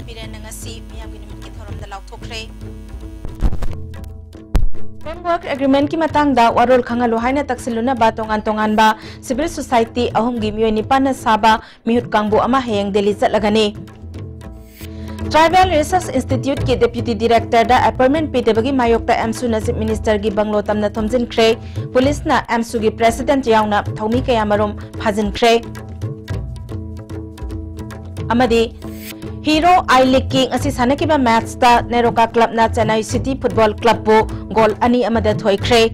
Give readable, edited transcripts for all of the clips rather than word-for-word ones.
Biren ngasi miyam ginimit ki thoram da lauthokre Framework Agreement ki matang da warol khangalu haina taksiluna ba tongan ba civil society ahum gi miyoi nipana saba mihut kangbu ama heyang Delhi chatlagani Tribal Research Institute ki Deputy Director da appointment pitebagi mayok ta MSU na Chief Minister gi banglo tamna thomjin khre police na MSU gi President yauna thomi kaya marom phajin khre amadi Hero I League King asi sanakiba match ta Neroka Club na Chennai City Football Club bo goal ani amada thoi khre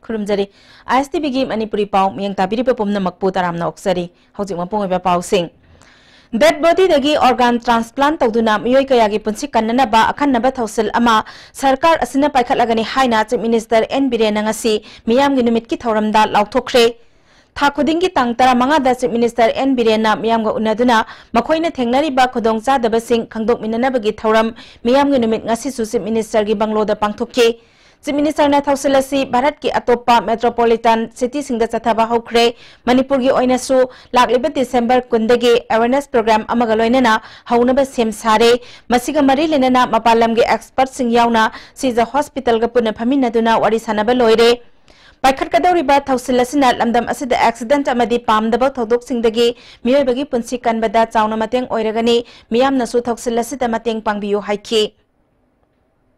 Kurumjari ISTB gi Manipuri pau miyang tabiri pe pomna makpu taramna oksari hojik mapong ba pau sing Dead body dagi organ transplant tawduna miyoi kaya gi punsi kannana ba akhanna ba thausil ama sarkar asina paikhatlagani haina Chief Minister N Biren ngasi miyam gi numit ki thoramda lauthokre tha khudingi tang tara manga da Chief Minister N Biren na miyam ga unaduna makhoina thengnari ba khodong cha da ba sing khangdok minana ba gi thoram miyam gi numit ngasi su Chief Minister gi banglo da pangthokki Chief Minister na thausilasi Bharat ki atopa metropolitan city singda chathaba hokre Manipur gi oinasu lagliba December kundagi awareness program amaga loinana haunaba sem sare masiga mari lenana mapalam gi expert sing yauna sija hospital ga puna phaminaduna wari sanaba loire Paikhat kadawriba thausilasina lamdam asida accident amadi pamdaba thodok singdagi miyobagi punsi kanbada chauna mateng oiragani miyamna su thausilasida mateng pangbiyo haiki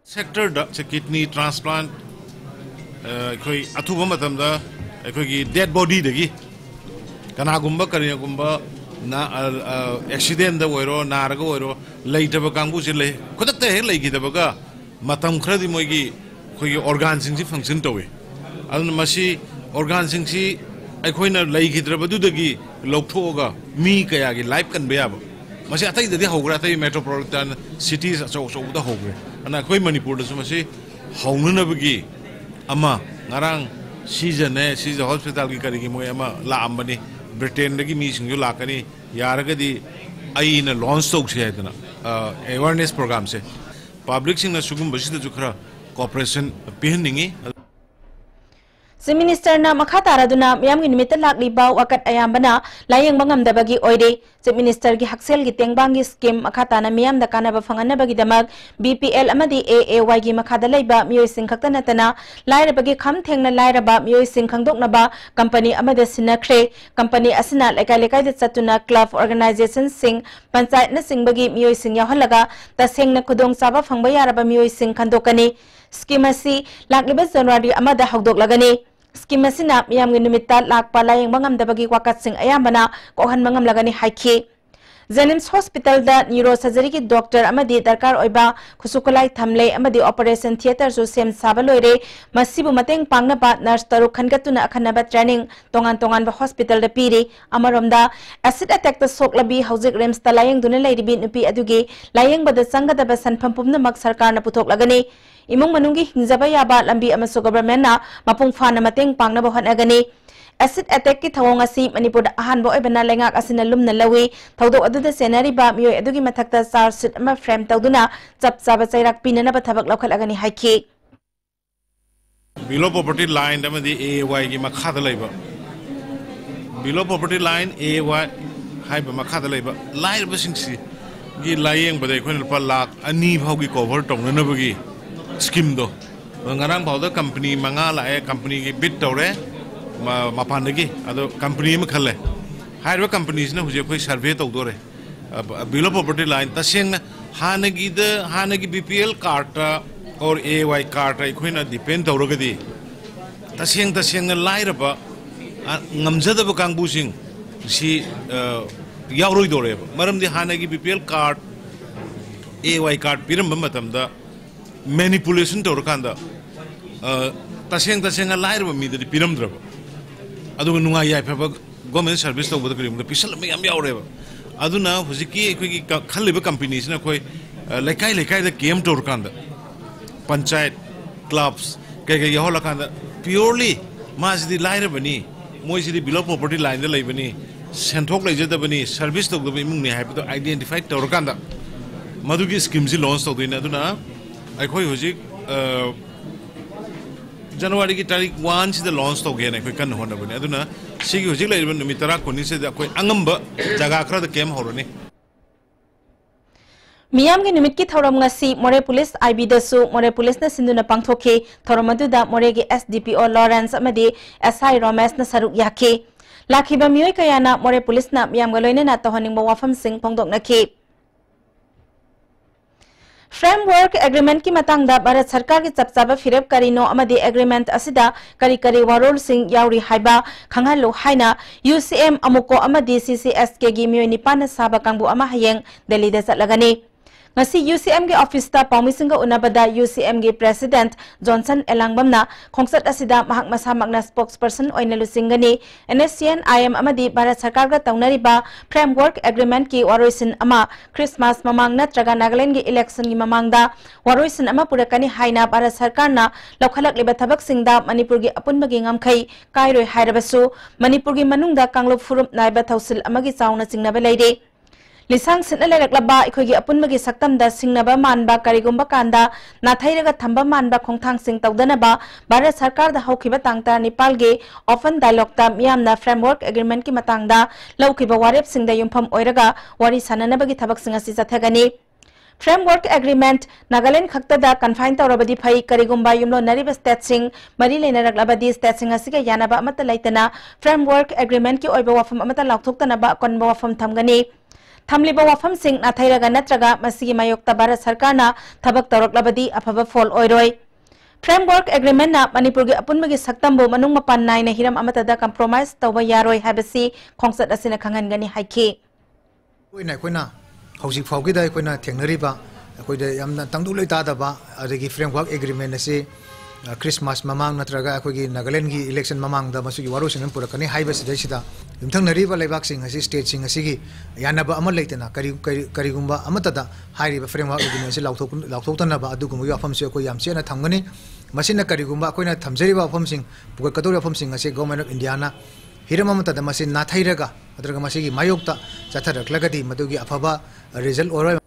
Sector da kidney transplant koi athuba matamda koi gi dead body dagi kana gumba kariya gumba na accident da oiro naraga oiro leitaba kangbu sile khodak he lei gi dabaga matam khradi moigi koi organ sing si function towe adun masi organ sing si aikoina lei gi drabadu dagi lokthoga mi kaya gi life kan be yaba masi atai dadi hogra atai metropolitan cities so da hogre ana koi Manipur da sumasi haununa bagi ama ngarang season hospital gi kari gi moy ama la ambani Britain dagi mi singju lakani yaragadi aina launch tok se haidana awareness program se public sing na sugum basi da jukra cooperation pihinningi Chief Minister na makataraduna miyam gi nimita lakli ba wakat ayambana layeng bangam dabagi oide Chief Minister gi haksel gi tengbangi scheme makatana miyam da kana ba fangana bagi damak BPL amadi AAY gi makada laiba miyoi sing khakta natana laira bagi kham thengna laira ba miyoi sing khangdok na ba company amada sinakre company asina lekai da chatuna club organization sing panchayat na sing bagi miyoi sing yahalaga ta sengna khudong saba phangba yara ba miyoi sing khandokani scheme asi lakliba January amada hawdok lagani Scheme asina miyam gi numita lakpa layeng bangam dabagi wakat sing ayambana kohan mangam lagani haiki Jenims Hospital da neurosurgery ki doctor amadi darkar oiba khusukulai thamle amadi operation theater so sem sabaloire masibu mateng pangna ba nurse taru khangatuna akhanaba training tongan ba hospital da piri amaromda acid attack ta soklabi housing rems ta layeng duna lairibi nupi adugi layeng bada sangada ba sanpham pumna mak sarkar na puthok lagani imung manungi hingjaba yaba lambi amaso government na mapung phana mateng pangna ba honagani acid attack ki thawong asi Manipur da ahan bo ibana lengak asina lumna lawi thawdo aduda senari ba miyoi adugi mathakta charge sheet ama frame tawduna chap chaba chairak pinana ba thabak lokhalagani haiki below property line amadi AY gi makhada laiba below property line AY haiba makhada laiba lair basingsi gi layeng badai khonil pa lakh ani bhaugi cover tongnana bagi scheme do ngarang bawda company manga la company gi bid tawre mapandagi ado company ma khale haiba companies na huje khoi survey tawdore below property line taseng hanagi BPL card or AY card ai khoina depend tawragadi taseng na lairaba ngamjadaba kangbu sing si yauroi dore maramdi hanagi BPL card AY card piram matamda manipulation tawrakanda taseng lairaba mi da piram draba adu nunga yai phaba government service tawbada krim da pisal me yam yaureba aduna hujiki khoi khaliba companies na khoi lekai da game tawrakanda panchayat clubs kai yaholakanda purely masidi lairabani moisidi below property line da laibani senthok laijadabani service tawdaba imung ni haibado identify tawrakanda मधुगी scheme से launch तौदीने अदुना अखोई हुजिक जनवरी की तारीख 1 से launch तौगेने अखोई कन होनबने अदुना सिगी हुजिक लेरिबन नुमि तरा कोनी से अखोई अंगंब जगह खरद केम होरनी मियाम की निमित की थौरम ngasi मोरे पुलिस आईबी दसु मोरे पुलिस न सिंधुना पांगथोखे थौरम अदुदा मोरे की एसडीपीओ लॉरेंस अमदी एसआई रमेश न सरुक याखे लाखिबा मियोय कयाना मोरे पुलिस न मियाम गलोइना तहनिंग वाफम सिंह पोंगदोकनखे फ्रेमवर्क एग्रीमेंट की मतंगदा भारत सरकार की चपचाबा फिरब करिनो अमदी एग्रीमेंट असिदा करी करी वारोल सिंह याउरी हाइबा खंगहलो हाइना यूसीएम अमुको अमदी सीसीएसके की मियोय निपान साबा कांगबु अमा हयेंग दिल्ली दा चलगनी ngasi UCM ge office ta paumisinga unabada UCM ge president Johnson Elangbamna khongsat asida mahak masa magna spokesperson oina lusingani NSCN IM amadi Bharat Sarkar ga taunariba framework agreement ki waroisin ama Christmas mamang natraga Nagaland ge election gi mamangda waroisin ama purakani haina Bharat Sarkar na lokhalak liba thabak singda Manipur gi apunba gi ngamkhai kairoi hairabasu Manipur gi manungda kanglop furup naiba thausil amagi chauna chingna leire लिसांग सिन लेरक्लबा इखोगी अपुनबगी सक्तमदा सिंगनबा मानबा करिगुंबा कांदा नाथाइरगा थंबा मानबा खोंथांग सिंग तौदनबा भारत सरकार दा हौखिबा Thangta नेपालगे open dialogue मियामना framework agreement की मतंगदा लौखिबा वारेप सिंगदा युमफम ओइरगा वारी साननबगी थबक सिंग असि चथगनी framework agreement Nagaland खक्तदा कन्फाइन तौरबदी फई करिगुंबा युमलो नरिबा स्टेट सिंग मरी लेनरक्लबदी स्टेट सिंग असिगा यानबा अमत लैतना फ्रेमवर्क एग्रीमेंट की ओइबा वाफम अमत लाउथोक्तनबा कोनबा वाफम थमगनी थमलिबा वाफम सिंग नाथाइरगा नत्रगा मसिगी मायोक्ता भारत सरकार ना थबक तौरक्लबदी अफबा फॉल ओइरोय फ्रेमवर्क एग्रीमेंट ना मणिपुर के अपुनबगी सक्तमबो मनुंग मपान नाइना हिरम अमतदा कंप्रोमाइज तौबा यारोय हाबसी खोंगसत असिना खंगनगनी हाइखि कोइना हौजिक फाउगिदा कोइना थेंगनरिबा कोइदा यामना तंगदु लेतादबा अदगी फ्रेमवर्क एग्रीमेंट असे क्रिसमस ममांग नत्रगा अखोगी नागालैंड की इलेक्शन ममांग दा मसुगी वारोसिन पुरकनी हाइबसिदा युमथंगनरिबा लेबाकसिंग असी स्टेट सिंग असिगी यानबा अमल लेतना करिगुंबा अमतदा हाइरिबा फ्रेमवर्क एग्रीमेंट से लाउथोक्तनबा अदुगुम याफम से कोइ यामसेना थंगनी मसिना करिगुंबा कोइना थमजरिबा वाफम सिंग पुगकदोर वाफम सिंग असे गवर्नमेंट ऑफ इंडिया ना हिरम अमतदा मसिन नाथाइरगा अद्रगा मसिगी मायोक्ता चथरक्लगदी मदुगी अफबा रिजल्ट ओरो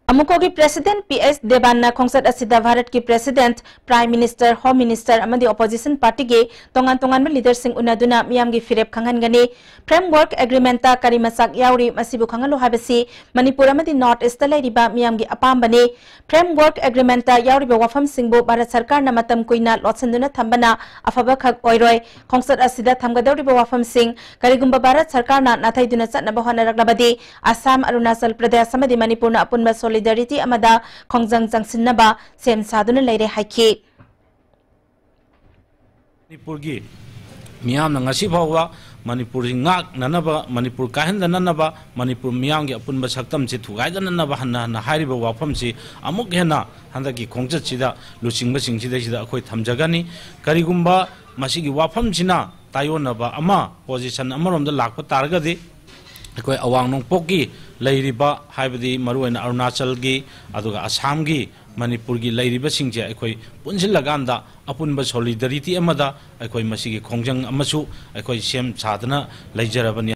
अमुको की प्रेसिडेंट PS देबान खोंगसत असिदा भारत की president prime minister home minister अमदी ऑपोजिशन पार्टी के तोंगान तोंगान में लीडर सिंह उनादुना मियाम की फिरेप खंगनगनी फ्रेमवर्क एग्रीमेंट ता करी मसाक याउरी मसिबु खंगलो हाबसी मणिपुर अमदी नॉर्थ ईस्ट लैरिबा मियाम की अपामबने फ्रेमवर्क एग्रीमेंट ता याउरीबा वाफम सिंहबु भारत सरकार ना मतम कुइना लोत्सन्दुना थंबना अफबा खक ओइरोय खोंगसत असिदा थंगदौरिबा वाफम सिंह करिगुंबा भारत सरकार ना नाथाइदुना चतनबा होनरक्लबदी असम अरुणाचल प्रदेश अमदी मणिपुर ना अपुनबा solidarity amada khongjang jangsinnaba sem saduna leire haiki Manipur gi miyam na ngasi bhawa Manipur ngak nanaba Manipur kahen nanaba Manipur miyam gi apunba saktam chi thugai nanaba hanna na hairiba wafam chi amuk hena handa gi khongjat chida luchingba singchida chida akhoi thamjagani karigumba masigi wafam china tayonaba ama position amaromda lakpa targadi कोई अवांग नोंगपोक की लैरिबा हाइबदी मरुएना अरुणाचल की अदुगा असम की मणिपुर की लैरिबा सिंगजे अखोई पुनजिल्लगांदा अपुनबा solidarity अमदा अखोई मसिगी खोंजंग अमसु अखोई same सादना लैजरबनी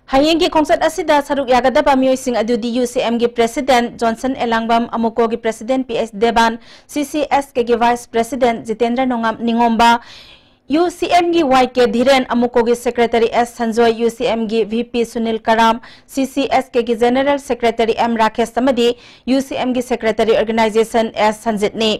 हयेंग की खोंगसत असिदा सरुक यागदबा मियोइसिंग अदुदी UCM की प्रेसिडेंट जॉनसन एलांगबम अमुको की प्रेसिडेंट PS देबान CCS के vice president Jitendra Ningomba UCM की YK धीरेन अमुको की सेक्रेटरी S संजोय UCM की VP सुनील कराम CCS के जनरल सेक्रेटरी M राकेश समदी UCM की सेक्रेटरी ऑर्गेनाइजेशन S संजितनी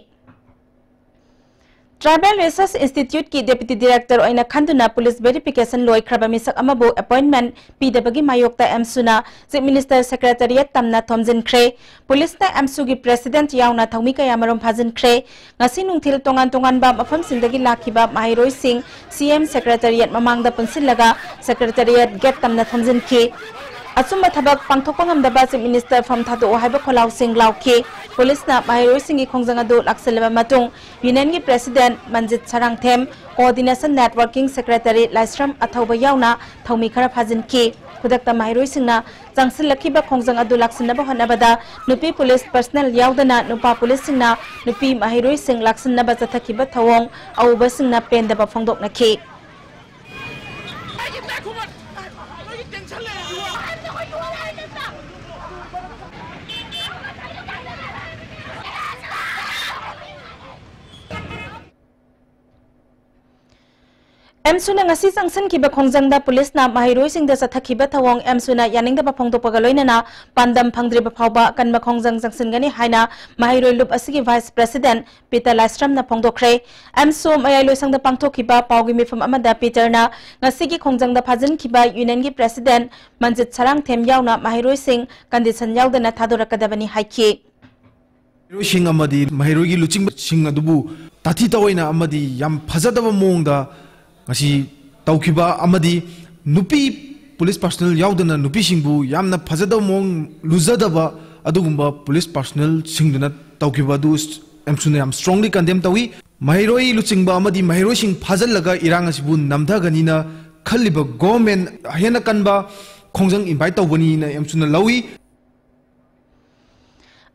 ट्राइबल रिसर्च इंस्टीट्यूट की डेप्यूटी डायरेक्टर ओइना खंदुना पुलिस वेरिफिकेशन लोइख्रबा मिसक अमबो अपॉइंटमेंट पीदबगी मायोक्ता एमसुना चीफ मिनिस्टर सेक्रेटरीट तमना थोमजिनख्रे पुलिस ना एमसु की president यावना थौमी कयामरम फाजिनख्रे ngasi nungthil tongan tongan ba mafam singdagi lakhiba mahiroi sing CM secretariat mamangda punsillaga secretariat get tamna thomjinki Asumba thabak pangthokpa ngamdaba chief minister from thado haiba kholau sing lauki police na mahiroi singi khongjanga do lakselba matung union gi president Manjit Sarangthem coordination networking secretary Laisram athauba yauna thaumi khara phajinki khudakta mahiroi singna jangsil lakhiba khongjang adu laksinaba hanabada nupi police personnel yaudana nupa police singna nupi mahiroi sing laksinaba chathakiba thawong auba singna pendaba phongdoknaki Emsuna ngasi sangsan kiba khongjangda police na mahiroi singda sathakhiba thawong emsuna yaningda phongtokpaga loinana pandam phangdriba phawba kanma khongjang jangsinggani haina mahiroi lup asigi vice president Peter Lastram na phongdokre emso mayai loisangda pangthokhiba pawgi mifam amada Peter na ngasigi khongjangda phajan khiba union gi president Manjit Sarang Them yauna mahiroi sing condition yaudana thadorakadabani haiki Mahiroi amadi mahiroi gi luching sing adubu tathi tawaina amadi yam phajadaba mongda ngasi taukiba amadi nupi police personnel yaudana nupi singbu yamna phajada mong luzadaba adugumba police personnel singduna taukiba du emsuna yam strongly condemn tawi mahiroi luchingba amadi mahiroi sing phajalaga irang asibu namda ganina khaliba government hena kanba khongjang invite tawbani na emsuna lawi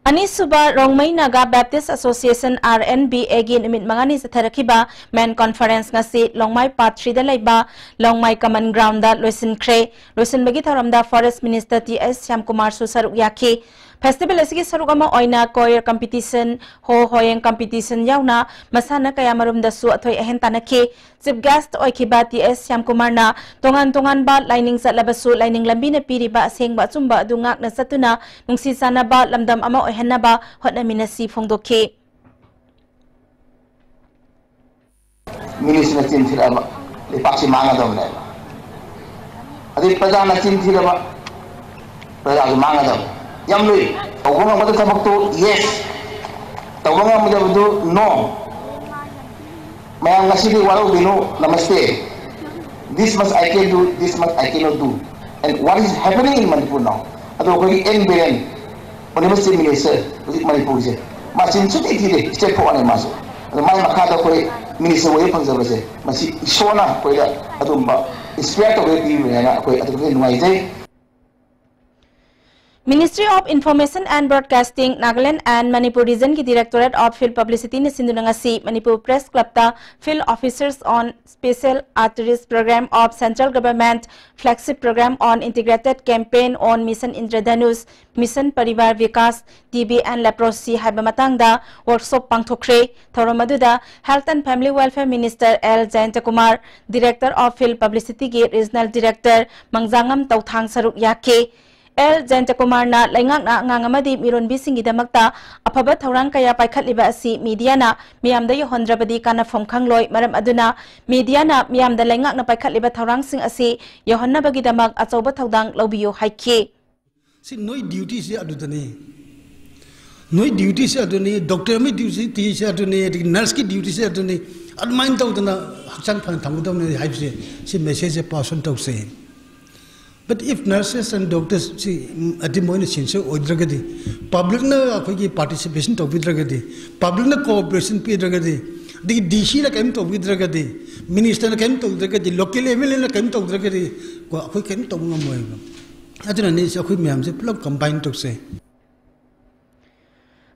Anisuba Rongmai Naga Baptist Association RNB again imit mangani sa tharakiba main conference ngasi Longmai Part 3 da laiba Longmai Common Ground da loisin kre loisin bagi tharamda Forest Minister TS Syamkumar Susaruk yaki Festival asigi saruk ama oina choir competition hoyeng competition yauna masana kaya marum da su athoi ahen tanaki chief guest oikiba TS Syamkumar na tongan ba lining sa labasu lining lambi na piri ba aseng ba chumba dungak na satuna nungsi sana ba lamdam ama oihenna ba hotna minasi phongdoke Minister Tim Thiraba lepaksi manga dom ne adi pradana Tim Thiraba pradana manga dom Yamlui, tawang mo tabak to yes, tawang mo tabak to no. Mayang ngasili walaw bino namaste. This much I can do, this much I cannot do. And what is happening in Manipur now? Ato ko yung NBN, University Minister, Manipur siya. Masin suti tide, step po ano maso. Ano may makata ko Minister wayo pangsabi siya. Masi isona ko ya ato ba? Inspire ko yung na ko ato ko yung nuwaitay. Ministry of Information and Broadcasting Nagaland and Manipur Region ki Directorate of Field Publicity ni sindunangasi Manipur Press Club ta Field Officers on Special Arteries Program of Central Government Flagship Program on Integrated Campaign on Mission Indradhanush Mission Parivar Vikas TB and Leprosy haiba matangda workshop pangthokre thoromaduda Health and Family Welfare Minister L Jayantakumar Director of Field Publicity ki Regional Director Mangjangam Tauthang Saruk yake L Jayantakumar na laingak na ngangamadi miron bisingi damakta apaba thaurang kaya paikhatliba asi media na miyamda yohondrabadi kana phomkhangloi maram aduna media na miyamda laingak na paikhatliba thaurang sing asi yohonnabagi damak achauba thaudang lobiyo haike si noi duty se adudani noi duty se aduni doctor mi duty se aduni nurse ki duty se aduni admain tawdana hakchang phan thamudam ne haibse si message pass on tawse. But if nurses and doctors at the moment sincere oidragadi, public na akogi participation to vidragadi, public na cooperation pidragadi, the DC na came to vidragadi, minister na came to vidragadi, local MLA na came to vidragadi, ako came to mga mo. Ato na nis ako miyam se plug combine to say.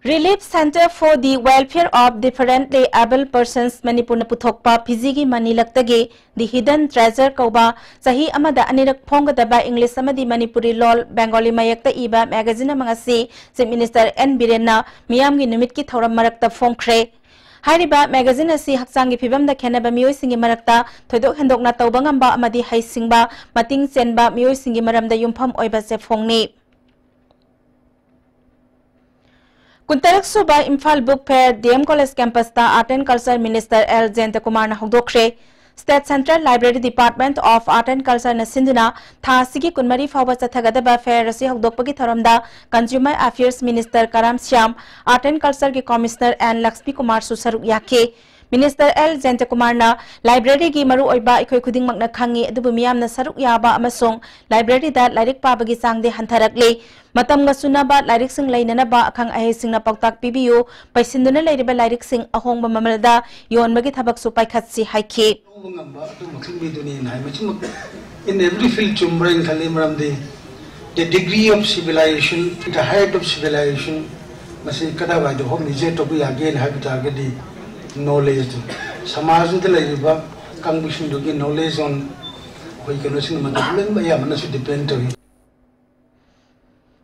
Relief Center for the Welfare of Differently Able Persons Manipur na puthokpa Phizigi Manilaktagi The Hidden Treasure kauba sahi amada anirak phonggadaba English amadi Manipuri lol Bengali mayakta iba magazine mangasi Chief Minister N Biren na miyamgi numit ki thauram marakta phongkhre Hairiba magazine asi haksangi phibamda khenaba miyoi singi marakta thoidok hendok na tawba ngamba amadi haisingba mating chenba miyoi singi maramda yumpham oiba se phongni Kuntarak Suba Imphal Book Fair DM College Campus ta Art and Culture Minister L Jayantakumar na hogdokre State Central Library Department of Art and Culture na sinduna tha sigi kunmari fawba chathagadaba fair asi hogdokpagi tharamda Consumer Affairs Minister Karam Syam Art and Culture ki Commissioner and Lakshmi Kumar Susaruk yake Minister L Jayantakumar na library gi maru oiba ikoi khuding makna khangi adubu miyam na saruk yaba amasong library da lairik pabagi sangde hantharakle matam ga sunaba lairik sing lainana ba akhang ahe sing na pautak pibiu paisinduna lairiba lairik sing ahongba mamalda yonbagi thabak su paikhatsi haike in every field chumbrain khalimram the degree of civilization the height of civilization masi kada ba do hom nije to bi again habitagadi knowledge samaj de laiba kangbusin dogi knowledge on koi kanosin matabulen ba ya manasu depend to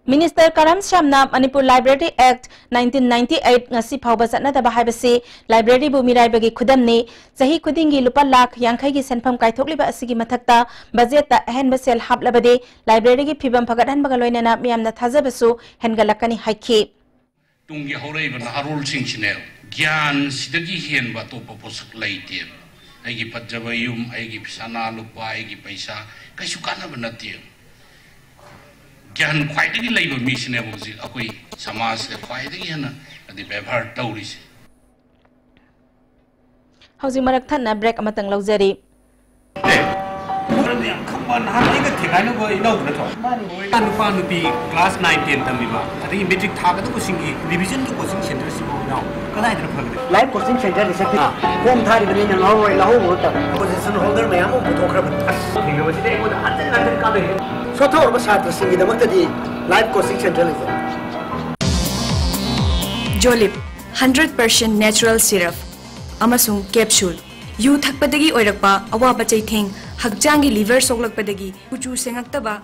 Minister Karam Shamna Manipur Library Act 1998 ngasi phawba satnadaba haibasi library bu miraibagi khudamni sahi khudingi lupa lakh yankhai gi senpham kaithokliba asigi mathakta budget ta ahenba sel hablabade library gi phibam phagadhan baga loinana miyamna thajabasu hengalakani haikhi tungi horaiba naharul sing chine gyan sidagi henba to posak laite aigi pajjaba yum aigi pisana lupa aigi paisa kaisu kana banati ज्ञान ख्वाइदगी lab मिसने बजी अकोई समाज के ख्वाइदगी हना अदि व्यवहार तौरिस हौजी मरक थना break अमतंग लौजरी class 9 10 तमिबा अदि matric थागदु कोसिंगी डिवीजन तो कोचिंग सेंटर सिबो नाउ कदाय दर फगदे लाइव कोचिंग सेंटर रिसेप्ट होम थारी बने न लहो लहो होत पोजीशन होल्डर मयाम पुथोखरब यूनिवर्सिटी को अतन अंदर का बे सोथो और छात्र सिंगी दमतदी लाइव कोचिंग सेंटर लिजे जोलिप 100% नेचुरल सिरप अमसुंग कैप्सूल यू थकपदगी ओइरकपा अवाबा चैथेंग हकचांगी लिवर सोगलकपदगी कुचू सेंगक्तबा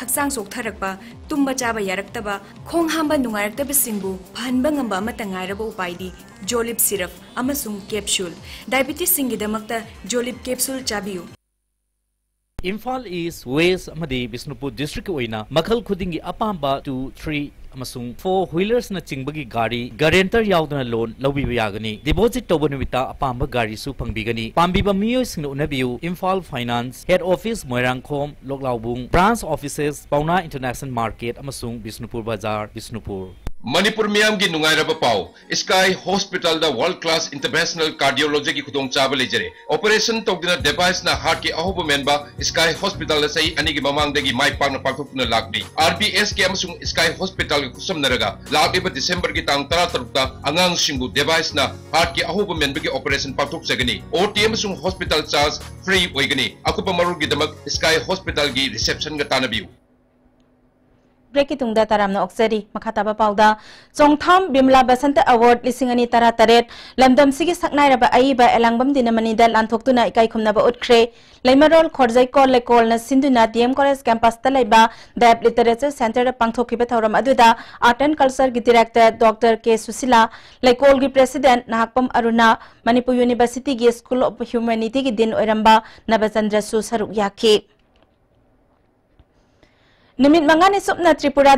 हकचांग सोगथरकपा तुम्बा चाबा यारक्तबा खोंग हांबा नुंगारक्तबा सिंबु फहनबा ngamba amata ngairaba upaidi जोलिप सिरप अमसुंग कैप्सूल डायबिटीज सिंगिदमक्ता जोलिप कैप्सूल चाबियु इम्फाल ईस्ट वेस्ट अमदी बिष्णुपुर डिस्ट्रिक्ट ओइना मखल खुदिंगी अपांबा 2 3 अमसुंग 4 व्हीलर्स न चिंगबगी गाड़ी गारंटर यावदना लोन लौबिबा यागनी डिपॉजिट तौब नुमिता अपांबा गाड़ी सु फंगबिगनी पांबिबा मियोसिंग उनबियु Imphal finance head office Moirangkhom लोकलाउबुंग ब्रांच ऑफिसेस पौना इंटरनेशनल मार्केट अमसुंग बिष्णुपुर बाजार बिष्णुपुर मणिपुर मियाम की नुंगाइरब पाव स्काई हॉस्पिटल दा वर्ल्ड क्लास इंटरनेशनल कार्डियोलॉजी की खुदोंग चाब लेजरे ऑपरेशन तौदना डिवाइस ना हार्ट की अहोब मेंबा स्काई हॉस्पिटल सही अनी की ममांग देगी माइ पाकना पाकथुकना लाकनी आरबीएस के अमसुंग स्काई हॉस्पिटल की कुसमनरगा लाकलिबा दिसंबर की तांग 13 ता अंगांग सिंगु डिवाइस ना हार्ट की अहोब मेंबा की ऑपरेशन पाकथुक जगनी ओटी अमसुंग हॉस्पिटल चार्ज फ्री ओइगनी अकुपा मरु की दमक स्काई हॉस्पिटल की रिसेप्शन का तानबियु ब्रेक की तुंगदा तारामना ऑक्सरी मखाताबा पाउदा चोंगथाम बिमला बसंत अवार्ड लिसिंगनी तरा तरेट लमदम सिगी सकनाइरबा आईबा एलांगबम दिनमनीदा लांथोक्तुना इकाई खुमनाबा उठख्रे लेमरोल खोरजै कॉल लेकोल न सिंधुना डीएम कॉलेज कैंपस तलैबा दैब लिटरेचर सेंटर पांगथोखिबा थौरम अदुदा आर्ट एंड कल्चर की डायरेक्टर डॉक्टर के सुशीला लेकोल की प्रेसिडेंट नाहकपम अरुणा मणिपुर यूनिवर्सिटी की स्कूल ऑफ ह्यूमैनिटी की दिन ओरंबा नबचंद्र सु सरुक याखी निमित मंगाने सुपना त्रिपुरा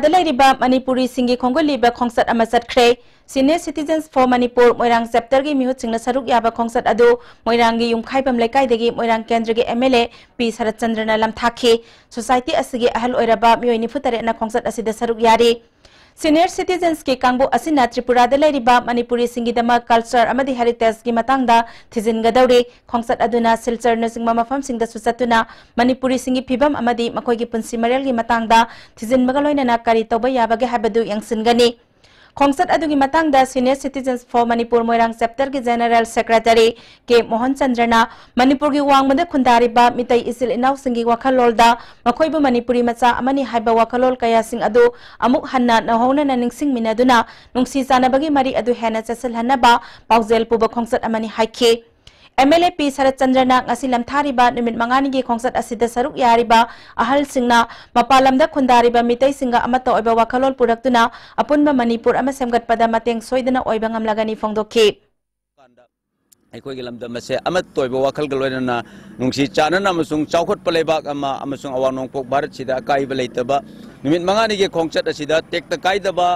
मणिपुरी सिंगी खोंगोलीबा खोंसत अमा चटख्रे senior citizens for Manipur Moirang chapter की मिहुत सिंगना सरुक याबा खोंसत अदु मोइरांग की युमखाइबम लेकाइदगी मोइरांग केंद्र के एमएलए पी शरदचंद्रना लमथाखी सोसाइटी असगी अहल ओइरबा मियोइ निफुतरेना खोंसत असिदा सरुक यारी सीनियर सिटीजन्स के कांगबो असिना त्रिपुरा मणिपुरी सिंगीदमा कल्चर अमदी हेरिटेज की मतंगदा थिजिनगदौरे खोंसत अदुना सिलचर नसिंगमा मफम सिंगदा सुचतुना मणिपुरी सिंगी फिबम अमदी मखोगी पुंसी मरेल की मतंगदा थिजिनबगा लोइनना करी तौबा याबगे हाबदु यंगसिनगनी खोंसत अदुगी मतंगदा senior citizens for Manipur Moirang chapter की general secretary K Mohan चंद्रना Manipur की वांगमद खुंदारिबा मितै इसिल इनाउ सिंगी वखलोलदा मखोइबु मणिपुरी मचा अमनी हाइबा वखलोल कया सिंग अदु अमुक हन्ना नहोना निंगसिंग मिनादुना नुंगसी चानबगी मरी अदु हेना चसल हन्नबा पाउजेल पुबा खोंसत अमनी हाइखे एमएलए पी शरदचंद्रना ngasi lamthariba numit mangani gi khongsat asida saruk yariba ahal singna mapalamda khundareba mitai singa amata oiba wakhalol puraktuna apunba manipur ama semgat pada mateng soidana oiba ngamlagani phongdokhi ꯑꯩꯈꯣꯏꯒꯤ ꯂꯝꯗꯝ ꯑꯁꯦ ꯑꯃꯠ ꯇꯣꯏꯕ ꯋꯥꯈꯜꯒ ꯂꯣꯏꯅꯅ ꯅꯨꯡꯁꯤ ꯆꯥꯟꯅꯅ ꯑꯃꯁꯨꯡ ꯆꯥꯎꯈꯠꯄ ꯂꯩꯕꯥꯛ ꯑꯃ ꯑꯃꯁꯨꯡ ꯑꯋꯥꯡ ꯅꯣꯡꯄꯣꯛ ꯚꯥꯔꯠꯁꯤꯗ ꯑꯀꯥꯏꯕ ꯂꯩꯇꯕ ꯅꯨꯃꯤꯠ ꯃꯉꯥꯅꯤꯒꯤ ꯈꯣꯡꯆꯠ ꯑꯁꯤꯗ ꯇꯦꯛꯇ ꯀꯥꯏꯗꯕ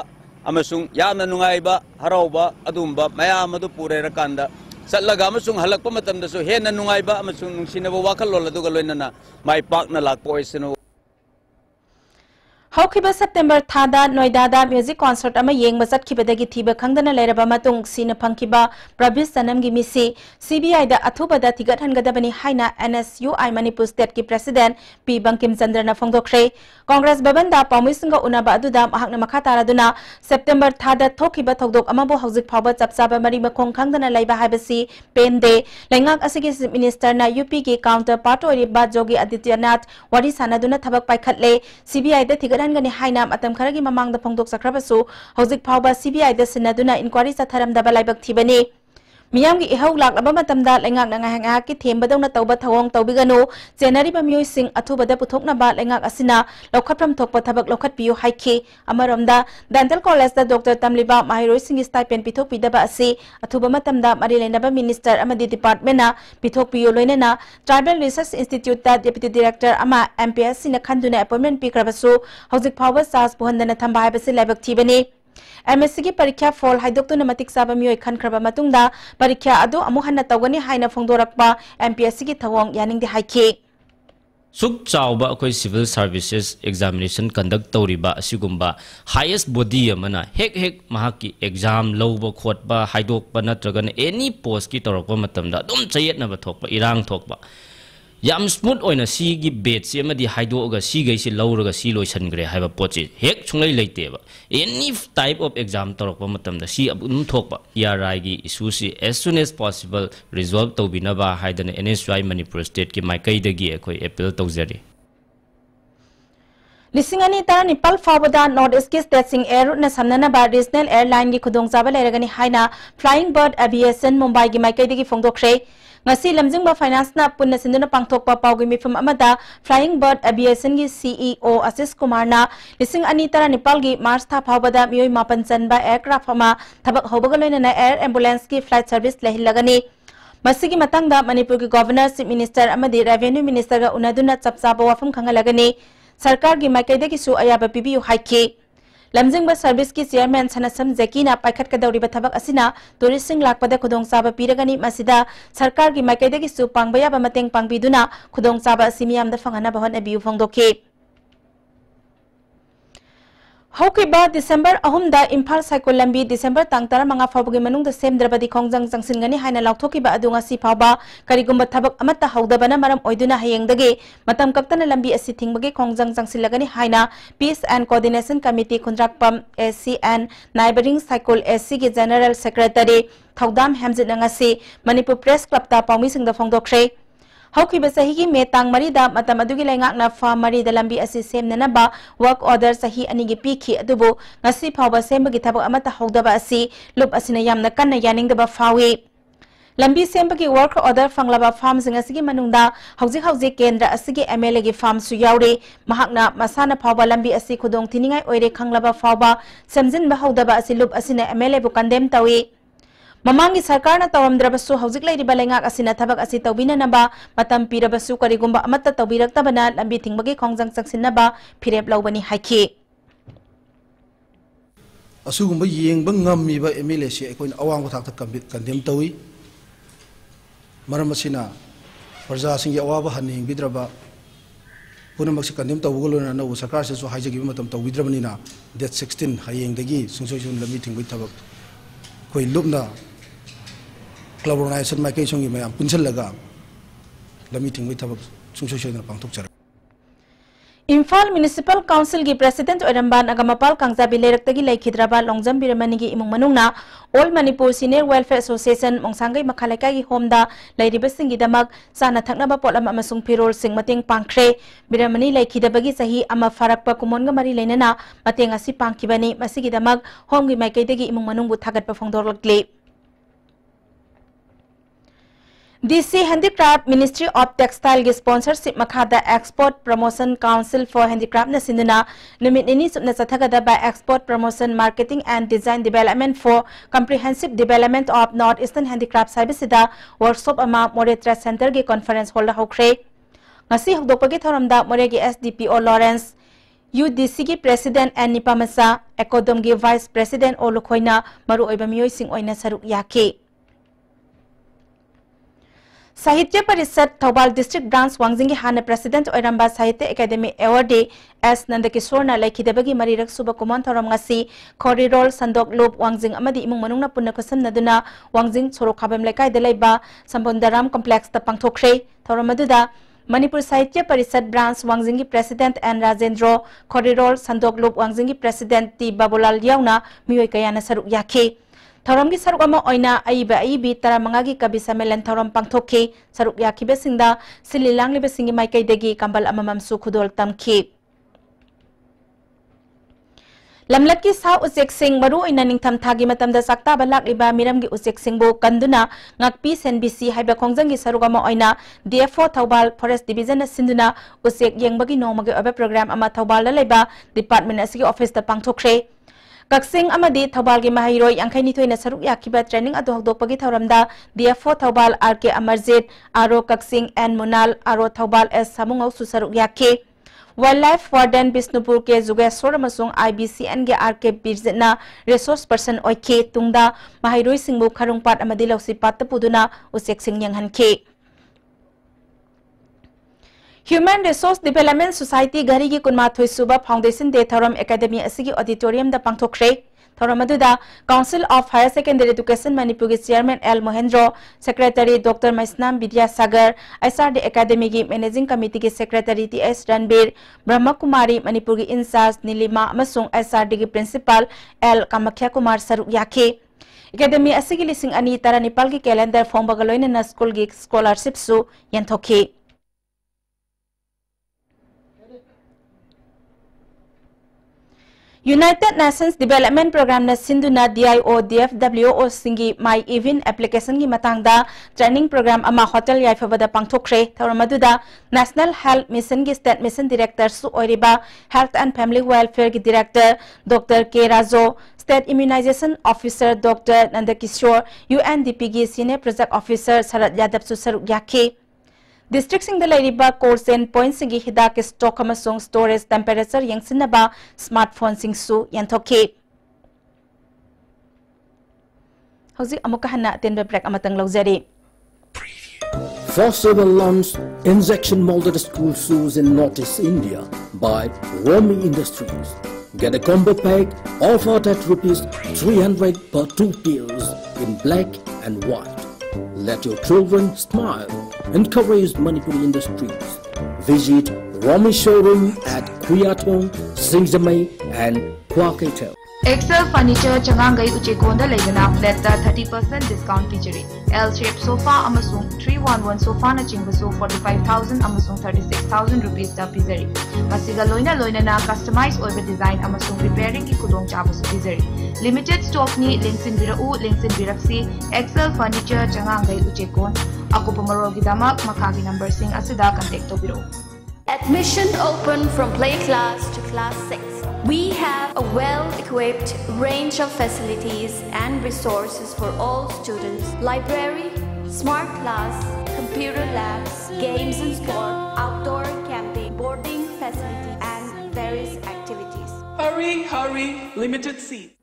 ꯑꯃꯁꯨꯡ ꯌꯥꯝꯅ ꯅꯨꯡꯉꯥꯏꯕ ꯍꯔꯥꯎꯕ ꯑꯗꯨꯒꯨꯝꯕ ꯃꯌꯥꯝ ꯑꯗꯨ ꯄꯨꯔꯦꯔꯀꯥꯟꯗ ꯆꯠꯂꯒ ꯑꯃꯁꯨꯡ ꯍꯜꯂꯛꯄ ꯃꯇꯝꯗꯁꯨ ꯍꯦꯟꯅ ꯅꯨꯡꯉꯥꯏꯕ ꯑꯃꯁꯨꯡ ꯅꯨꯡꯁꯤꯅꯕ ꯋꯥꯈꯜꯂꯣꯟ ꯑꯗꯨꯒ ꯂꯣꯏꯅꯅ ꯃꯥꯏ ꯄꯥꯛꯅ ꯂꯥꯛꯄ ꯑꯣꯏꯁꯅꯨ हौखिबा सेप्टेम्बर थादा नोइडादा म्यूजिक कॉन्सर्ट अमा येंग चटखिबदगी थीबा खंगदना लेरबा मतुंग सीना फंखिबा प्रभेश सनमगी मिसी सीबीआई दा अथुबदा थिगतहनगदबनी हाइना एनएसयूआई मणिपुर स्टेट की प्रेसिडेंट पी बंकिम चंद्रना फोंदोखरे कांग्रेस भवन दा पाउमिसिंगा उनाबा अदुदा महाकना मखा तारादुना सेप्टेम्बर थादा थोखिबा थौदोक अमाबो हौजिक फावबा चपचाबा मरी मखोंग खंगदना लैबा हाइबसी पेंदे लेंगाक असिगी मिनिस्टर ना यूपी के काउंटर पार्ट ओरिबा जोगी आदित्यनाथ वारी सानादुना थबक पाइखतले सीबीआई दा थिगतहनगनी हाइना मतम खरगी ममांगदा फोंदोक सख्रबसु हौजिक फावबा सीबीआई दा सिनादुना inquiry चथरमदबा लाइबक थिबनी Miyam gi ihau lak laba matamda lengak na ngahang ki thembadong na tawba thawong tawbigano January ba miyoy sing athubada puthokna ba lengak asina lokhatram thokpa thabak lokhat piyo haikhe amaromda Dental College da Dr. Tamliba Mahiroi sing stipend pithok pidaba asi athuba matamda marilena minister amadi department na pithok piyo loinena Tribal Research Institute da deputy director ama MPSC na khanduna appointment pikrabasu hojik phawa sas buhandana thamba habase labak thibani MSC की परीक्षा fall हाइदोक्तो नमतिक साबा मियोय खनखरबा मतुंगदा परीक्षा अदो अमु हन्ना तौगनी हाइना फोंदोरकपा MPSC की थवोंग यानिंग दे हाइखे सुख चावबा अखोय सिविल सर्विसेस एग्जामिनेशन कंडक्ट तौरिबा असिगुम्बा हाईएस्ट बॉडी अमना हेक हेक महाकी एग्जाम लौबा खोटबा हाइदोकबा नत्रगन एनी पोस्ट की तौरकबा मतमदा दुम चयेतनबा थोकबा इरांग थोकबा याम स्मूथ ओइना सीगी बेट से मदी हाइदोगा सीगै से लौरगा सी लोइसनग्रे हाइबा पोचे हेक छुंगै लेतेबा एनी टाइप ऑफ एग्जाम तौरकबा मतमदा सी अबुम थोकबा याराई गी इशू सी as soon as possible resolve तौबिनबा हाइदन NSY मणिपुर स्टेट की माइकैदगी अखोय अपील तौजरी लिसिंगनी तारा निपल फावदा नॉर्थ ईस्ट की स्टेट सिंग एयर रूट न समनना रीजनल एयरलाइन की खुदोंगजाबा लेरगनी हाइना फ्लाइंग बर्ड एविएशन मुंबई की माइकैदगी फोंदोखरे ngasi lamjingba finance na punna sinduna pangthokpa pawgi mifam amada flying bird aviation gi CEO Asis Kumar na lising ani tara Nepal gi Mars tha phawbada miyoi mapan chanba aircraft ama thabak hobaga loina na air ambulance ki flight service lehilagani masigi matangda Manipur ki governor chief minister amadi revenue minister ga unaduna chapchaba wafam khangalagani sarkar gi maikaide ki su ayaba pibiu haike lamjingba service ki chairman Sanasam Zeki na paikhat ka dauri bathabak asina tourist sing lakpada khudong chaba piragani masida sarkar gi maikaide ki su pangbaya ba mateng pangbiduna khudong chaba simiyam da fangana bahon abiu phongdoke Hokiba December ahumda Imphal Cycle Lambi December tangtara manga fawbagi manungda semdrabadi khongjang jangsingani haina lauthokiba adunga si phawba karigumba thabak amata haudabana maram oiduna hayengdage matam kaktana lambi asi thingbagi khongjang jangsilagani haina Peace and Coordination Committee Khundrakpam SCN Neighboring Cycle SC gi General Secretary Thaudam Hamjit ngasi Manipur Press Club ta pawmi singda phongdokre Hokiba sahi me tang marida matam adugi lengak na fa marida lambi asi semnana ba work order sahi anigi pikhi adubu ngasi phawba sembagi thabak amata haudaba asi lup asina yamna kanna yaning daba fawi lambi sembagi work order fanglaba farm singasigi manungda hauji kendra asigi MLA gi farm su yaure mahakna masana phawba lambi asi khudong thiningai oire khanglaba phawba samjin ba haudaba asi lup asina MLA bu condemn tawi Mamangi sarkar na tawamdrabasu haujik lairiba lengak asina thabak asi tawbina naba matam pirabasu karigumba amata tawbiraktabana lambi thingbagi khongjang changsinnaba phirep lawbani haiki asugumba yengba ngammiba MLA si akoin awang thakta condemn tawi maram asina parja singi awaba haning bidraba punamak si condemn tawugolona na sarkar se so haijagi matam tawbidrabani na date 16 hayengdagi sungsoisun lambi thingbai thabak koi lubna collaboration mai kai songi mayam punchal laga lami thingbai thabak sungsoisun pangthok chara Imphal Municipal Council gi President Oiramba Nagamapal Kangjabi Leiraktagi Laikhidraba Longjam Biramani gi imung manungna All Manipur Senior Welfare Association Mongsangai Makhalaikai gi homda lairibasingi damak sana thaknaba polam amasung pirol sing mateng pangkhre Biramani laikhidabagi sahi ama farakpa kumonga mari leinana mateng asi pangkhibani masigi damak hom gi maikaidagi imung manungbu thagatpa phongdorlakle DC Handicraft Ministry of Textile gi sponsorship makhada Export Promotion Council for Handicraft na sinuna numit ini subna sathagada by Export Promotion Marketing and Design Development for Comprehensive Development of Northeastern Handicraft Services da workshop ama More Trade Center gi conference hall da hokre ngasi hokdopagi thoramda More gi SDPO Lawrence UDC gi President and Nipamasa Ekodom gi Vice President Olukhoina maru oiba miyoi sing oina saruk yake Sahitya Parishad Thobal District Branch Wangjing Hana President Oiramba Sahitya Academy Award S Nandakishore na laikhidabagi marirak suba kumon thoram ngasi Corridor Sandok Loop Wangjing amadi imung manungna punna kusam naduna Wangjing Sorok Khabam Lekai Delaiba Sambondaram Complex ta pangthokre thoram aduda Manipur Sahitya Parishad Branch Wangjing President N Rajendra Corridor Sandok Loop Wangjing President T Babulal Yauna miyoi kayana saruk yake Thoram gi saruk ama oina aibi tara mangagi kabi samelan thoram pangthokhe saruk yakhibe singda sililang libe singi maikai degi kambal amamam su khudol tamkhi lamlat ki sa usek sing maru ina ningtham thagi matam da sakta balak liba miram gi usek sing bo kanduna ngakpi senbc haiba khongjang gi saruga ma oina df4 Thobal forest division sinduna usek yengbagi nomagi oba program ama Thobal la leba department asigi office da pangthokre Kaksing amadi Thobal gi mahiroi angkhaini thoina saruk yakiba training adu hokdokpagi thoramda df4 Thobal rk amarjit aro kaksing and munal aro Thobal s samungau su saruk yake Wildlife Warden Bisnupur ke Zugeswar amasung IBCN ge RK Birjitna resource person oike tungda mahiroi singbu kharungpat amadi lausipat tapuduna usek sing yanghanke Human Resource Development Society gari gi kunmathoi suba Foundation Day Thoram Academy asigi auditorium da pangthokre Thoram aduda Council of Higher Secondary Education Manipur gi Chairman L Mohendro Secretary Dr Maisnam Vidya Sagar SRD Academy gi Managing Committee gi Secretary TS Ranbir Brahma Kumari Manipur gi Incharge Nilima amasung SRD gi Principal L Kamakhya Kumar Saruk yake Academy asigi lising ani tara Nepal gi calendar form bagaloina na school gi scholarship su yanthoki United Nations Development Program na sinduna DIO DFWO singi my event application gi matangda training program ama hotel yaifabada pangthokre thoramaduda National Health Mission gi State Mission Director su oiriba Health and Family Welfare gi Director Dr K Razo State Immunization Officer Dr Nandakishore UNDP gi Senior Project Officer Sarat Yadav su saruk yake District sing the Ladiba course and points singi hidak stock amasung storage temperature yang sinaba smartphone sing su yantoke. Hausi amuka hana tenbe break amatang lauzari. First ever launched injection molded school shoes in Northeast India by Romi Industries. Get a combo pack offered at ₹300 per 2 pairs in black and white. Let your children smile. Encourage Manipuri Industries. Visit Romi showroom at Kuyatong, Singzamay and Kwaketel. Excel Furniture Changangai Uchekonda Legana flat 30% discount featuring L-shaped sofa amasung 311 sofa na chingbasu 45,000 amasung 36,000 rupees da pizari. Masiga loina na customized over design amasung repairing ki kudong chabasu pizari. Limited stock ni linksin biraksi Excel Furniture Changangai Uchekon. Ako pumarol gidamak makagi number sing asida contact to biro. Admission open from play class to class 6. We have a well-equipped range of facilities and resources for all students. Library, smart class, computer labs, games and sport, outdoor camping, boarding facility and various activities. Hurry, limited seats.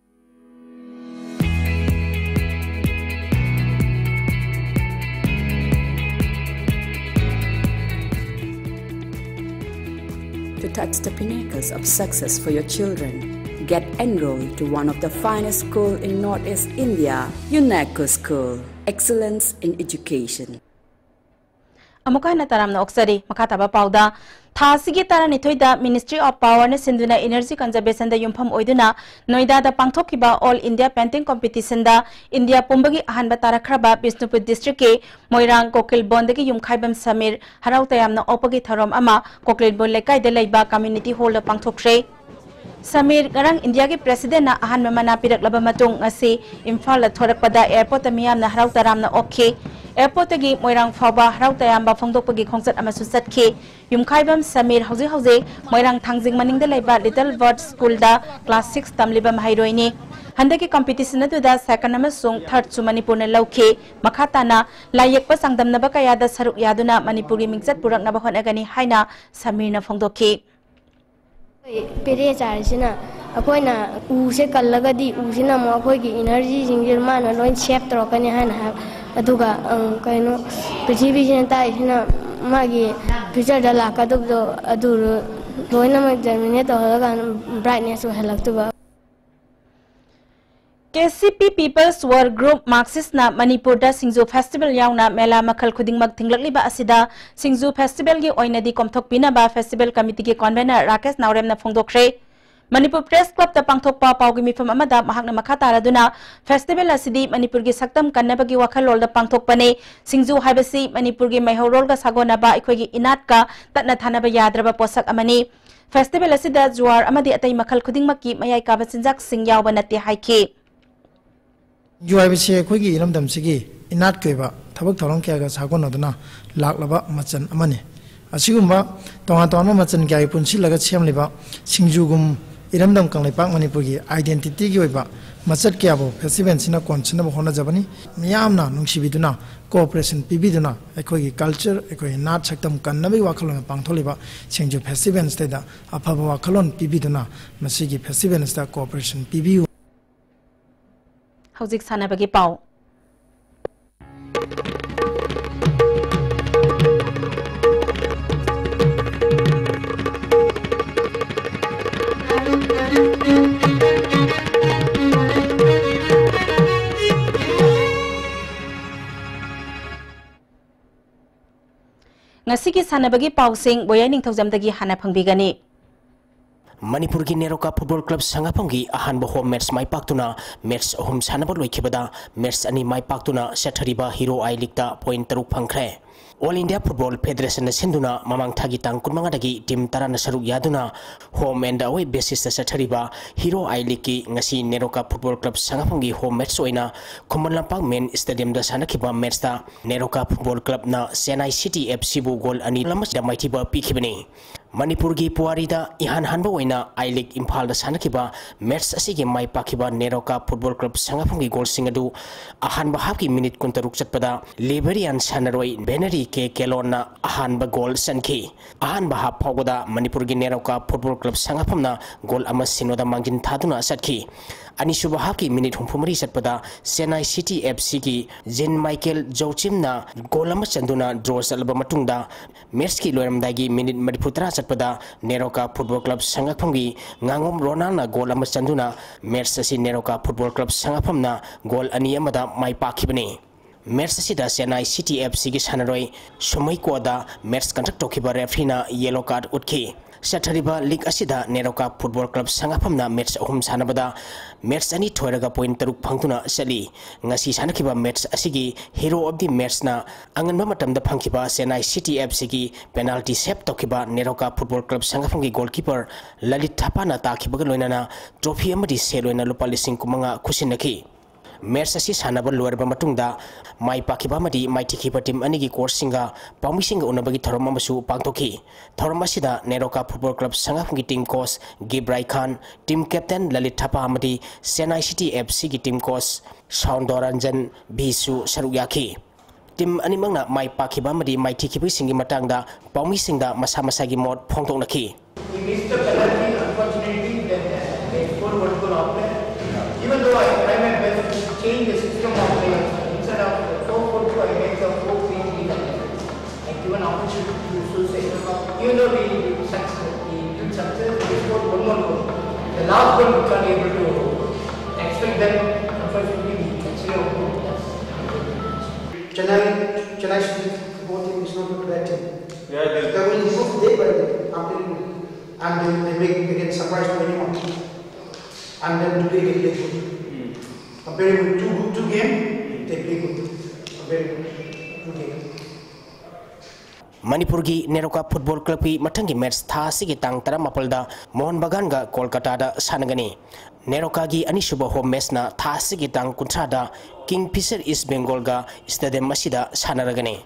To touch the pinnacles of success for your children, get enrolled to one of the finest schools in Northeast India, UNESCO School. Excellence in Education. Amuka na taram na oksari makataba pauda tha sigi tara nithoida Ministry of Power na sinduna Energy Conservation da yumpham oiduna Noida da pangthokiba All India Painting Competition da India pumbagi ahanba tarakraba Bisnupur District ke Moirang Kokilbon dagi yumkhaibam Samir harau tayamna opagi tharom ama Kokilbon lekai da leiba community hall da pangthokre Samir garang India ke President na ahan mamana pirak laba matung ngasi Imphal la thorakpada airport miyam na harau taram na okay Airport agi Moirang Faba harau tayamba phongdokpagi khongsat amasu satke yumkhaibam Samir hauji Moirang thangjing maning da leiba Little Bird School da class 6 tamliba mahairoini handaki competition adu da second amasung third su Manipur na lauke makhatana layekpa sangdamna ba kaya da saruk yaduna Manipur gi mingchat purakna ba honagani haina Samir na phongdoki Pere charjina akoina use kallagadi usina mo akoigi energy jingir mana loin shape torokani hana aduga kaino prithvi jenta isina magi future da lakadugdo adur loina ma germinate hoga brightness halaktuba KCP People's Work Group Marxist na Manipur da Singju Festival yauna mela makhal khudingmak thinglakli ba asida Singju Festival gi oinadi komthok pina ba Festival Committee gi convener Rakesh Naurem na phongdokre Manipur Press Club da pangthokpa pawgi mifam amada mahakna makataraduna Festival asidi Manipur gi saktam kannabagi wakhalol da pangthokpane Singju haibasi Manipur gi maihorol ga sagona ba ikhogi inat ka tatna thanaba yadraba posak amani festival असिदा जुआर अमदी अतै मखल खुदिंगमकी मयाई काबा चिंजाक सिंग यावबा नते हाइके जुआर बिसे खोगी इरमदम सिगी इनात केबा थबक थरम क्यागा सागोनदना लाखलबा मचन अमने असिगुम्बा तोंगा तोंगा मचन क्याई पुनसिलगा सेमलिबा सिंजुगुम इरमदम Kangleipak मणिपुरगी identity की ओइबा मचत क्याबो festival सिना कोनसिनबो होना जबनी मियामना नुंसिबिदुना cooperation पीबीदुना एकोगी culture एकोगी नाट सक्तम कन्नबी वाखलोन पांगथोलिबा सिंजु festival स्टेदा अफबा वाखलोन पीबीदुना मसिगी festival स्टेदा cooperation पीबीयु हौजिक सानाबगी पाउ ngasi ki sanabagi pausing boya ning thojamdagi hana phangbigani Manipur ki Neroka Football Club Sangapamgi ahanba home match mai paktuna match home sanaba loikibada match ani mai paktuna Sathariba Hero I League ta point 3 phangkhre All India Football Federation sinduna mamang thagi tang kunmanga dagi team tarana saruk yaduna home and away basis ta Sathariba Hero I League ki ngasi Neroka Football Club Sangapamgi home match oina Khommanlampang main stadium da sanakiba match ta Neroka Football Club na Chennai City FC bu goal ani lamas da maitiba pikibani Manipur ki Puari da ihan hanba oina I League Imphal da sanakiba match asigi mai pakiba Neroka Football Club Sangapamgi goal singadu ahanba half ki minute kuntaruk chatpada Liberian sanaroi Benari ke kelona ahanba goal sanki ahanba half phawda Manipur ki Neroka Football Club Sangapamna goal ama sinoda mangjin thaduna satki Anisuba haki minute humfumari satpada Chennai City FC ki Jin Michael Joachim na golama chanduna draw salba matungda match ki loramdagi minute mariputra satpada Neroka Football Club Sangapamgi ngangom Ronald na golama chanduna match si Neroka Football Club Sangapam na goal ani amada mai pakhibani match asida Chennai City FC ki sanaroi Sumai Koda match contact tokiba referee na yellow card utki Sathariba League asida Neroka Football Club Sangapamna match ahum sanabada match ani thoiraga point 3 phangtuna sali ngasi sanakiba match asigi hero of the match na anganba matamda phangkiba Chennai City FC ki penalty save tokiba Neroka Football Club Sangapamgi goalkeeper Lalit Thapa na takibaga loinana trophy amadi seloina lupa lising kumanga khusinaki match asi sanaba loirba matungda mai pakiba madi mai tikhiba team anigi coach singa pamisinga unabagi thorom amasu pangtoki thorom asida Neroka Football Club Sangapamgi team coach Gibrai Khan team captain Lalit Thapa amadi Chennai City FC ki team coach Soundoranjan Bisu Saruyaki team animangna mai pakiba madi mai tikhiba singi matangda pamisingda masa masagi mod phongtoknaki even though I try my best to change the system of players instead of 4-4-2 I make the 4-3-3 I give an opportunity to say even though we did success we scored one more goal the last goal we can't able to expect them unfortunately we actually output Chennai City football team is not good that team they will improve day by day and they get surprised to anyone and then today they play good. A very good two game, they play good. A very good game. Manipur ki Neroka Football Club ki mathangi match tha sigi tang tara mapalda Mohan Bagan ga Kolkata da sanagani Neroka gi anisuba home match na tha sigi tang kuntra da Kingfisher East Bengal ga stadium masida sanaragani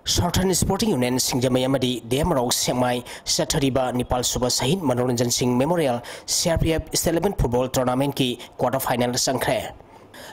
Southern Sporting Union Singjamai amadi Demrau Semai Sathariba Nepal Suba Sahid Manoranjan Singh Memorial CRPF East11 Football Tournament ki quarter final sangkhre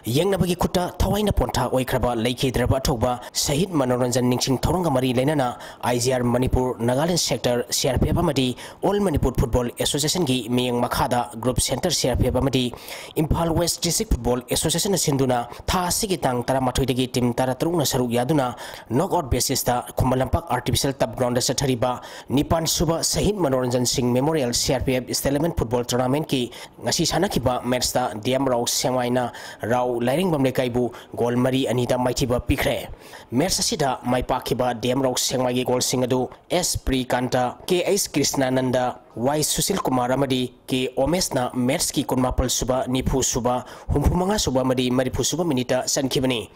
Yengnabagi Kuta Tawaina Ponta Oikraba Lake Draba Toba Sahid Manoranjan Ningsing Toronga Mari Lenana IGR Manipur Nagaland Sector CRPF Amadi All Manipur Football Association gi Miyang Makhada Group Center CRPF Amadi Imphal West District Football Association Sinduna Tha Sigi Tang Tara Mathoidagi Team Tara Trungna Saruk Yaduna knockout basis ta Khummalampak Artificial Turf Ground da Sathariba Nipan Suba Sahid Manoranjan Singh Memorial CRPF East11 Football Tournament ki ngasi sanakiba match ta Demrau Semaina Rau Liring Bamle Kaibu goal Mari Anita Maitiba Pikre match asida mai pakiba Demrau Semai gi goal singadu S Prikanta KS Krishnananda Y Susil Kumar amadi ke Omes na Mets ki kunmapal suba nipu suba humpumanga suba amadi maripu suba minita sankibani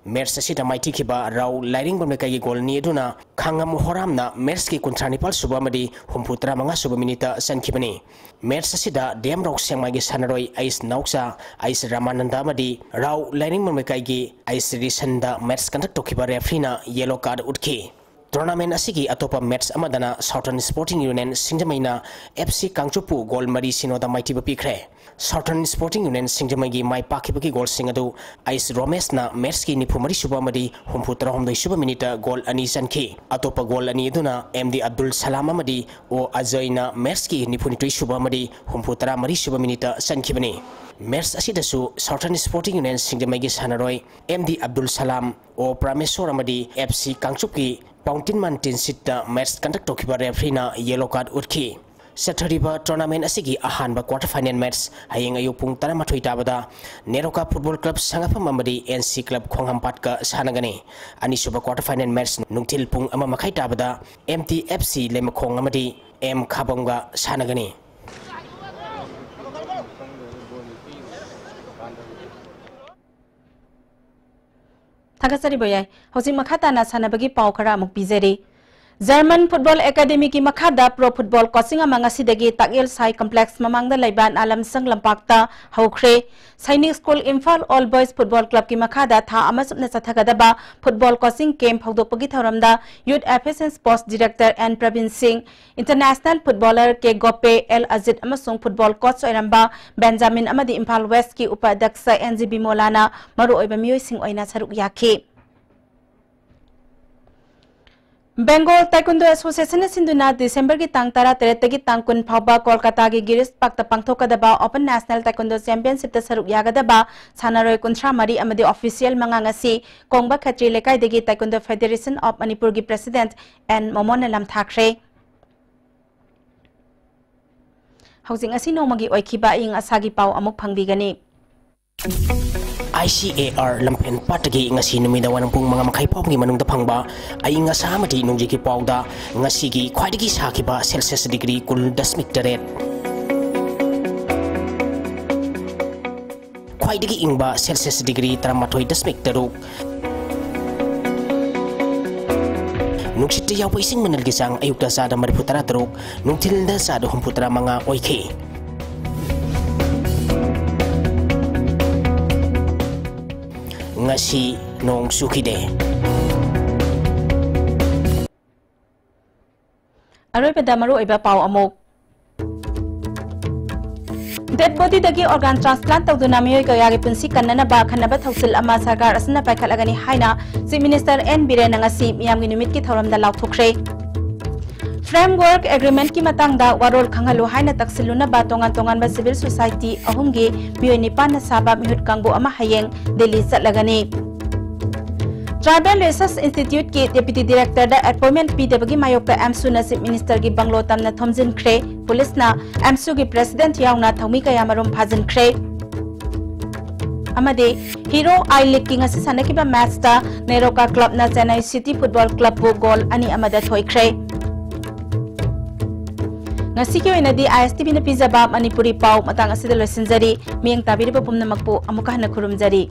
Mets asida maiti kiba raw liring bameka gi gol ni aduna khangam horam na Mets ki kuntranipal suba amadi humputra manga suba minita sankibani Mets asida dem raw sengma gi sanaroi ais nauksa ais Ramananda amadi raw liring bameka gi ais risanda Mets conduct tokiba referee na yellow card utki Tournament asigi atopa match amadana Southern Sporting Union Singjamaina FC Kangchupu goal mari sinoda maiti bapikre Southern Sporting Union Singjamai gi mai pakibagi goal singadu Ais Romes na match ki nipu mari suba mari humputra homdoi suba minita goal ani sanki atopa goal ani iduna MD Abdul Salam amadi o Azaina match ki nipu nitui suba mari humputra mari suba minita sanki bani Match asidasu Southern Sporting Union Singjamai gi sanaroi MD Abdul Salam o Prameswar amadi FC Kangchup Pountain Mountain Sita match conduct tokiba referee na yellow card utki Sathariba tournament asigi ahanba quarter final match hayeng ayu pung 13 tabada Neroka Football Club sangapam amadi NC Club Khonghampat ka sanagani ani suba quarter final match nungtil pung ama makai tabada MTFC Lemakhong amadi M Khabonga sanagani Thakasari boyai hosing makhata na sanabagi pau khara amuk pizeri German Football Academy ki makhada pro football coaching amanga sidagi takil sai complex mamangda laiban alam sang lampakta haukhre Sainik School Imphal All Boys Football Club ki makhada tha amasupna chathagadaba football coaching camp hawdokpagi thoramda Youth Affairs and Sports Director N Pravin Singh International Footballer ke Gope El Azid amasung football coach oiramba Benjamin amadi Imphal West ki upadhyaksa NGB Molana maru oiba miyoi sing oina saruk yakhi Bengal Taekwondo Association Sinduna December ki tang tara terete ki tang kun phawba Kolkata ki Girish Pakta pangthokadaba Open National Taekwondo Championship ta saruk yagadaba sanaroi kunthra mari amadi official mangangasi Kongba Khatri Lekai degi Taekwondo Federation of Manipur ki President N Momon Lam Thakre Housing asi nomagi oikhiba ing asagi pau amuk phangbigani ICAR lampen patagi ngasi numida wanang pung mga makai pop ngi manung dapangba ay nga samati nung jiki pauda ngasi gi khwaidagi sakiba Celsius degree kul dasmik taret khwaidagi ingba Celsius degree taramathoy dasmik taruk nungsit yaw ising manalgisang ayukta sada mariputara taruk nungtilda sada humputara mga oike ngasi nong sukide Aroy pedamaru iba pau amok Dead body dagi organ transplant tawduna miyoy kayagi punsi kanana ba khanaba thausil ama sarkar asna paikhalagani haina Chief Minister N Biren ngasi miyamgi numit ki thoramda lauthukre Framework Agreement ki matangda warol khanghalu haina taksiluna ba tongan ba civil society ahumgi miyoy nipan na saba mihut kangbu ama hayeng Delhi chatlagani Tribal Research Institute ki Deputy Director da appointment PW mayokta AMSU na Chief Minister ki banglo tamna thomjin khre police na AMSU ki President yauna thomi kaya marum phajin khre amade Hero I League ki ngasi sanakiba match ta Neroka Club na Chennai City Football Club bu goal ani amada thoi khre ngasi ki oina di ISTV na pizaba Manipuri pau matang asida loisinjari miyang tabiriba pumna makpu amuka hana khurumjari